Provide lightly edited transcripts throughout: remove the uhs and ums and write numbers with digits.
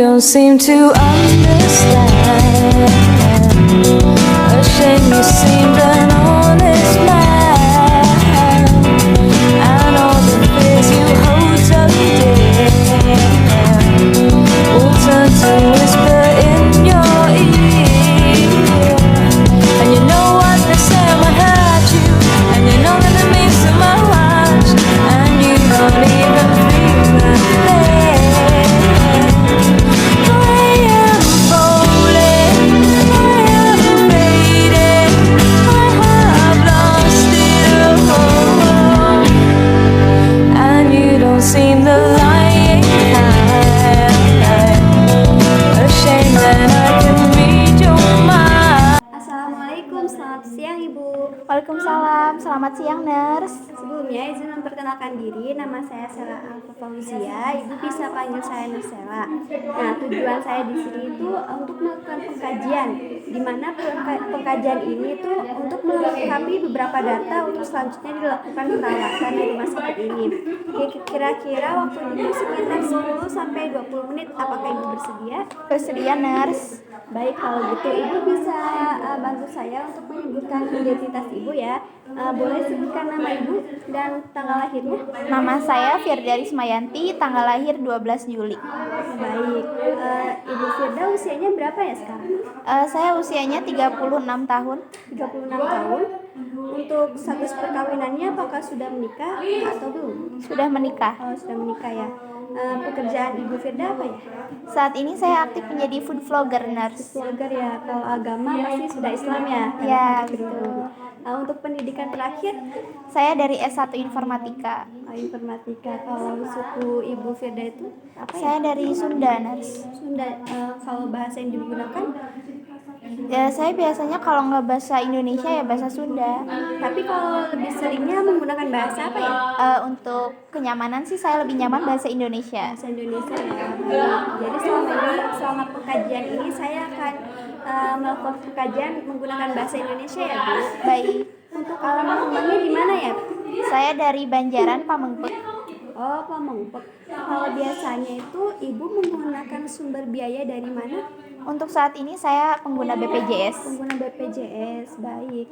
don't seem to understand. A shame you seemed an honest man, and all the fears you hold so dear will turn to whisper in your ear. And you know what they say won't hurt you, and you know that it means so much, and you don't even feel the pain. I am falling, I am fading, I have lost it all, and you don't seem the lying kind. A shame that I can read your mind. Assalamualaikum, selamat siang Ibu. Waalaikumsalam, selamat siang nurse. Sebelumnya izin memperkenalkan diri, nama saya Sela Alfa Fauzia. Ibu bisa panggil saya Nursela. Nah, tujuan saya di sini itu untuk melakukan pengkajian, di mana pengkajian ini tuh untuk melengkapi beberapa data untuk selanjutnya dilakukan perawatan di rumah sakit ini. Kira-kira waktu Ibu sekitar 10 sampai 20 menit. Apakah Ibu bersedia? Bersedia nurse. Baik, kalau gitu Ibu bisa bantu saya untuk menyebutkan identitas Ibu ya. Boleh sebutkan nama Ibu dan tanggal lahirnya? Nama saya Firdari Smayanti, tanggal lahir 12 Juli. Baik, Ibu Firda usianya berapa ya sekarang? Saya usianya 36 tahun. 36 tahun. Untuk status perkawinannya apakah sudah menikah atau belum? Sudah menikah. Oh, sudah menikah ya. Pekerjaan Ibu Firda apa ya? Saat ini saya aktif menjadi food vlogger nurse. Vlogger ya. Kalau agama pasti sudah Islam ya? Ya, Pakai kerudung. Untuk pendidikan terakhir? Saya dari S1 Informatika. Informatika. Kalau suku Ibu Firda itu apa ya? Saya dari Sunda nurse. Sunda. Kalau bahasa yang digunakan? Saya biasanya kalau nggak bahasa Indonesia ya bahasa Sunda. Tapi kalau lebih seringnya menggunakan bahasa apa ya? Untuk kenyamanan sih saya lebih nyaman bahasa Indonesia. Bahasa Indonesia ya. Jadi selama pengkajian ini saya akan melakukan pengkajian menggunakan bahasa Indonesia ya Bu. Baik. Untuk alamat rumahnya di mana ya? Saya dari Banjaran, Pamengpeuk. Oh, Pamengpeuk. Kalau biasanya itu Ibu menggunakan sumber biaya dari mana? Untuk saat ini saya pengguna BPJS. Pengguna BPJS, baik.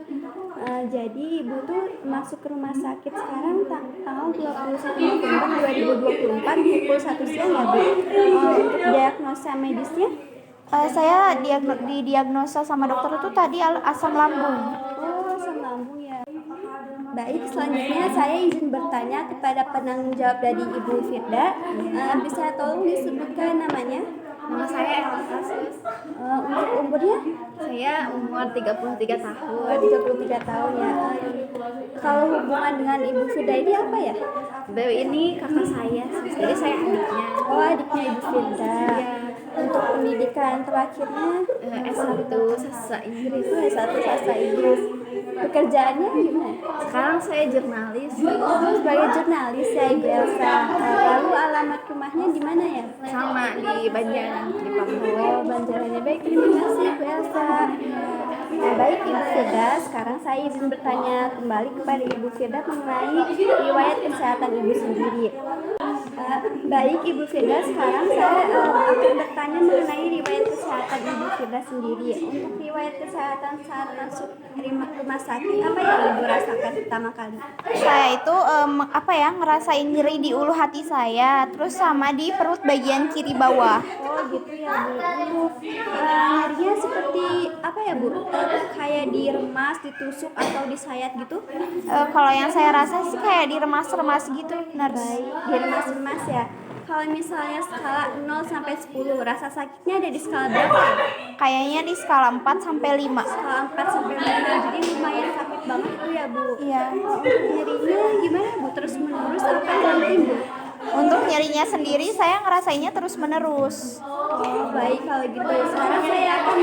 Jadi Ibu tuh masuk ke rumah sakit sekarang tanggal 21 November 2024 pukul 1 siang ya Bu. Untuk diagnosa medisnya? Saya didiagnosa sama dokter itu tadi asam lambung. Oh, asam lambung ya. Baik, selanjutnya saya izin bertanya kepada penanggung jawab dari Ibu Firda. Bisa tolong disebutkan namanya? Nama saya Elsa. Untuk umurnya? Saya umur 33 tahun. 33 tahun ya. Kalau hubungan dengan Ibu Firda ini apa ya? Beliau ini kakak saya, jadi saya adiknya. Oh, adiknya Ibu Firda. Ya, Untuk pendidikan terakhirnya S1 sastra Inggris. S1 sastra Inggris. Pekerjaannya gimana? Sekarang saya jurnalis. Sebagai jurnalis ya Ibu Elsa. Lalu alamat rumahnya di mana ya? Sama di Banjaran di Papua. Oh, Banjarannya. Baik, terima kasih Ibu Elsa. Nah, baik Ibu Firda, sekarang saya izin bertanya kembali kepada Ibu Firda mengenai riwayat kesehatan Ibu sendiri. Baik Ibu Firda, sekarang saya akan bertanya mengenai riwayat kesehatan Ibu Firda sendiri. Untuk riwayat kesehatan saat masuk rumah sakit, apa yang Ibu rasakan pertama kali? Saya itu ngerasain nyeri di ulu hati saya, terus sama di perut bagian kiri bawah. Oh gitu ya Bu. Nyerinya seperti apa ya Bu? Kayak diremas, ditusuk atau disayat gitu? Kalau yang saya rasa sih kayak diremas-remas gitu, nurse. Baik, diremas-remas ya. Kalau misalnya skala 0 sampai 10, rasa sakitnya ada di skala berapa? Kayaknya di skala 4 sampai 5. Skala 4 sampai 5, jadi lumayan sakit banget itu ya Bu. Iya. Untuk nyerinya gimana Bu? Terus menerus apa nanti Bu? Untuk nyerinya sendiri saya ngerasainnya terus menerus. Oh baik, kalau gitu sekarang saya akan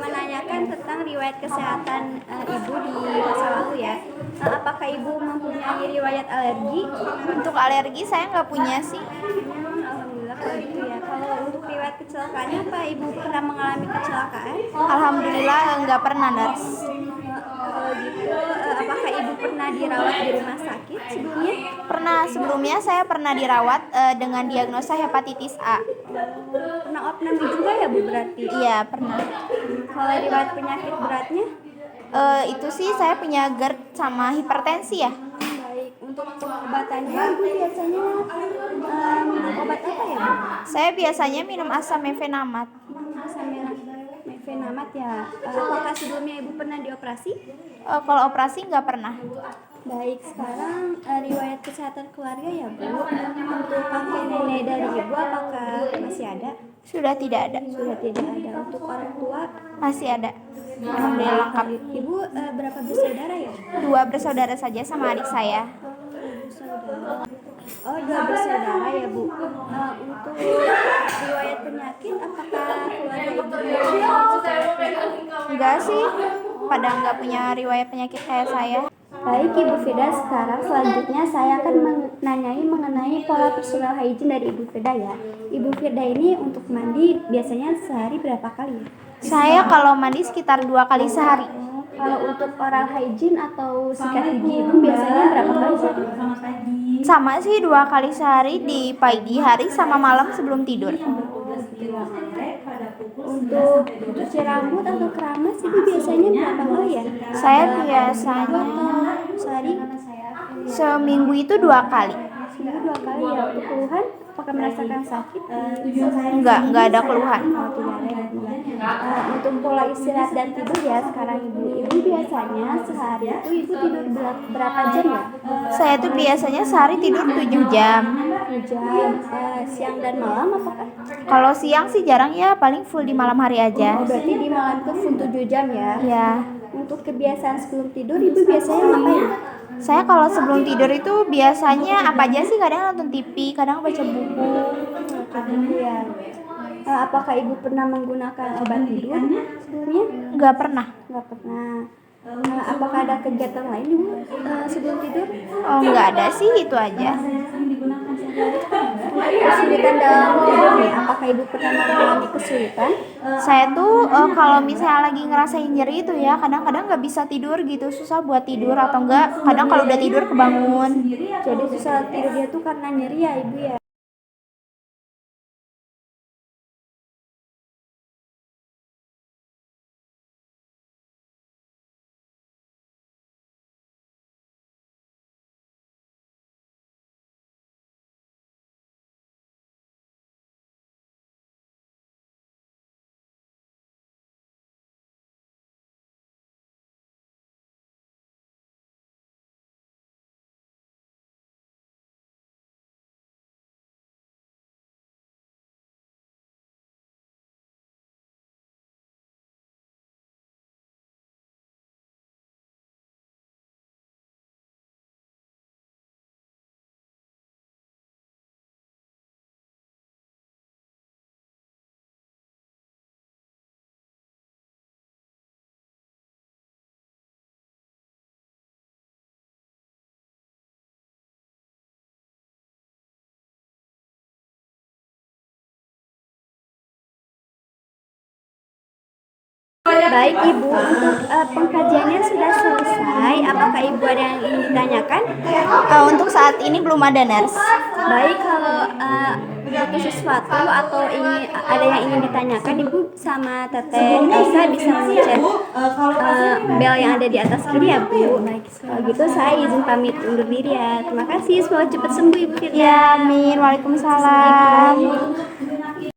menanyakan tentang riwayat kesehatan Ibu di masa lalu ya. Apakah Ibu mempunyai riwayat alergi? Untuk alergi saya nggak punya sih. Alhamdulillah kalau gitu ya. Kalau untuk riwayat kecelakaannya apa Ibu pernah mengalami kecelakaan? Alhamdulillah nggak pernah nurse. Kalau gitu, apakah ibu pernah dirawat di rumah sakit sebelumnya? Sebelumnya saya pernah dirawat dengan diagnosa hepatitis A. Pernah opname juga ya bu berarti? Iya, pernah. Kalau riwayat penyakit beratnya? Itu sih saya punya GERD sama hipertensi ya. Baik, untuk pengobatannya ibu biasanya minum obat apa ya bu? Saya biasanya minum asam mefenamat. Asam mefenamat ya. Apakah sebelumnya ibu pernah dioperasi? Kalau operasi nggak pernah. Baik, sekarang riwayat kesehatan keluarga ya bu. Untuk kakek nenek dari ibu apakah masih ada? Sudah tidak ada. Sudah tidak ada. Untuk orang tua Masih ada. Alhamdulillah lengkap. ibu berapa bersaudara ya? 2 bersaudara saja sama adik saya. Bersaudara. Oh, 2 bersaudara ya bu. Untuk riwayat penyakit apakah keluarga ibu Enggak sih, pada nggak punya riwayat penyakit kayak saya. Baik Ibu Firda, sekarang selanjutnya saya akan menanyai mengenai pola personal hygiene dari Ibu Firda ya. Ibu Firda ini untuk mandi biasanya sehari berapa kali? Saya kalau mandi sekitar 2 kali sehari. Kalau untuk oral hygiene atau sikat gigi Ibu biasanya berapa kali sehari? Sama sih 2 kali sehari di pagi hari sama malam sebelum tidur. Untuk cuci rambut atau keramas Ibu biasanya berapa kali ya? Saya biasanya Sehari? seminggu itu 2 kali. Seminggu 2 kali ya. Untuk keluhan apakah merasakan sakit? Nggak ada keluhan. Oh, tidak ada ya. Untuk pola istirahat dan tidur ya sekarang ibu biasanya sehari itu ibu tidur berapa jam ya? Saya tuh biasanya sehari tidur 7 jam. 7 jam. Siang dan malam apakah? Kalau siang sih jarang ya, paling full di malam hari aja. Oh, berarti di malam tuh full 7 jam ya? Ya, Untuk kebiasaan sebelum tidur ibu biasanya ngapain? saya kalau sebelum tidur itu biasanya apa aja sih, kadang nonton TV, kadang baca buku. Ya. Apakah ibu pernah menggunakan obat tidur sebelumnya? Nggak pernah. Nggak pernah. Apakah ada kegiatan lain ibu sebelum tidur? Oh, nggak ada sih, itu aja. Kesulitan dalam tidur nih, apakah ibu pernah mengalami kesulitan? Saya tuh kalau misalnya lagi ngerasain nyeri itu ya, kadang-kadang nggak bisa tidur gitu, susah buat tidur, atau enggak kadang kalau udah tidur kebangun. Jadi susah tidurnya tuh karena nyeri ya ibu ya? Baik ibu, untuk pengkajiannya sudah selesai. Apakah ibu ada yang ingin ditanyakan? Untuk saat ini belum ada, Ners. Baik, kalau butuh sesuatu atau ada yang ingin ditanyakan, ibu sama Teteh Elsa bisa mencet bel yang ada di atas kiri ya bu. Kalau gitu saya izin pamit undur diri ya. Terima kasih, semoga cepat sembuh ibu Firda. Ya, amin. Waalaikumsalam.